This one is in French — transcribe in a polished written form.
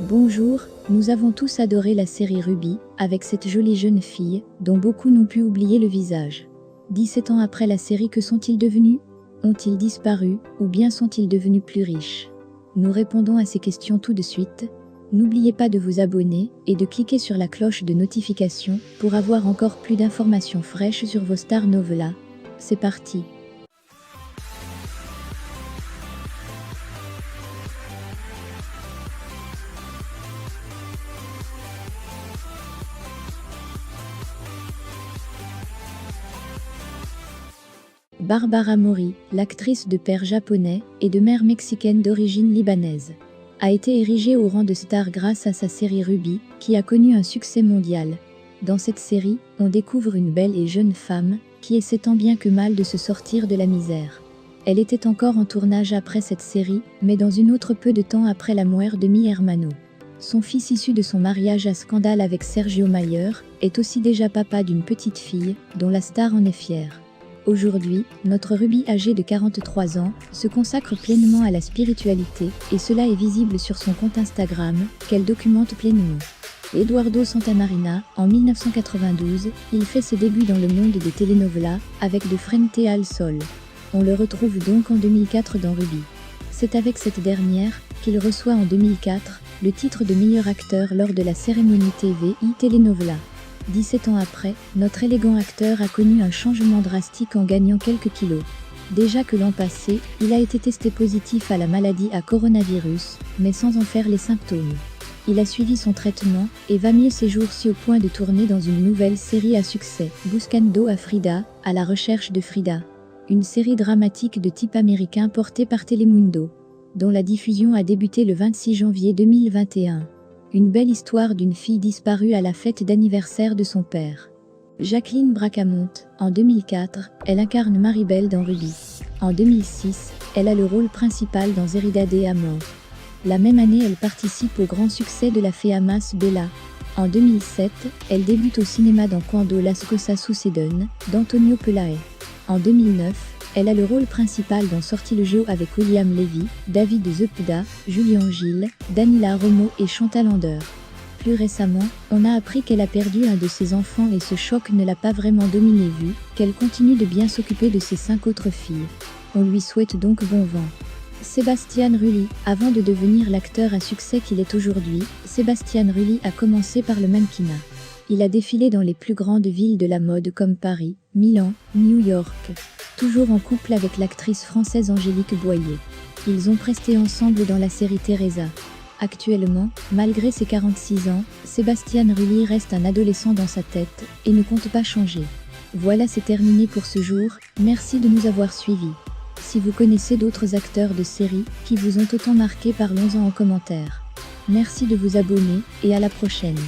Bonjour, nous avons tous adoré la série Ruby, avec cette jolie jeune fille, dont beaucoup n'ont pu oublier le visage. 17 ans après la série, que sont-ils devenus? Ont-ils disparu, ou bien sont-ils devenus plus riches? Nous répondons à ces questions tout de suite. N'oubliez pas de vous abonner, et de cliquer sur la cloche de notification, pour avoir encore plus d'informations fraîches sur vos stars novelas. C'est parti! Barbara Mori, l'actrice de père japonais et de mère mexicaine d'origine libanaise, a été érigée au rang de star grâce à sa série Ruby, qui a connu un succès mondial. Dans cette série, on découvre une belle et jeune femme, qui essaie tant bien que mal de se sortir de la misère. Elle était encore en tournage après cette série, mais dans une autre peu de temps après la mort de Mi Hermano. Son fils issu de son mariage à scandale avec Sergio Mayer, est aussi déjà papa d'une petite fille, dont la star en est fière. Aujourd'hui, notre Ruby âgée de 43 ans se consacre pleinement à la spiritualité et cela est visible sur son compte Instagram, qu'elle documente pleinement. Eduardo Santamarina, en 1992, il fait ses débuts dans le monde des telenovelas avec De Frente al Sol. On le retrouve donc en 2004 dans Ruby. C'est avec cette dernière qu'il reçoit en 2004 le titre de meilleur acteur lors de la cérémonie TV Telenovela. 17 ans après, notre élégant acteur a connu un changement drastique en gagnant quelques kilos. Déjà que l'an passé, il a été testé positif à la maladie à coronavirus, mais sans en faire les symptômes. Il a suivi son traitement et va mieux ces jours-ci au point de tourner dans une nouvelle série à succès, Buscando a Frida, à la recherche de Frida. Une série dramatique de type américain portée par Telemundo, dont la diffusion a débuté le 26 janvier 2021. Une belle histoire d'une fille disparue à la fête d'anniversaire de son père. Jacqueline Bracamont, en 2004, elle incarne Maribel dans Ruby. En 2006, elle a le rôle principal dans Eridade Amor. La même année, elle participe au grand succès de la fée Amas Bella. En 2007, elle débute au cinéma dans Cuando las cosas suceden, d'Antonio Pelae. En 2009, elle a le rôle principal dans Sorti le jeu avec William Levy, David Zepeda, Julien Gilles, Danila Romo et Chantal Ander. Plus récemment, on a appris qu'elle a perdu un de ses enfants et ce choc ne l'a pas vraiment dominée vu qu'elle continue de bien s'occuper de ses 5 autres filles. On lui souhaite donc bon vent. Sébastien Rulli, avant de devenir l'acteur à succès qu'il est aujourd'hui, Sébastien Rulli a commencé par le mannequinat. Il a défilé dans les plus grandes villes de la mode comme Paris, Milan, New York. Toujours en couple avec l'actrice française Angélique Boyer. Ils ont presté ensemble dans la série Teresa. Actuellement, malgré ses 46 ans, Sébastien Rulli reste un adolescent dans sa tête et ne compte pas changer. Voilà, c'est terminé pour ce jour, merci de nous avoir suivis. Si vous connaissez d'autres acteurs de séries qui vous ont autant marqué, parlons-en en commentaire. Merci de vous abonner et à la prochaine.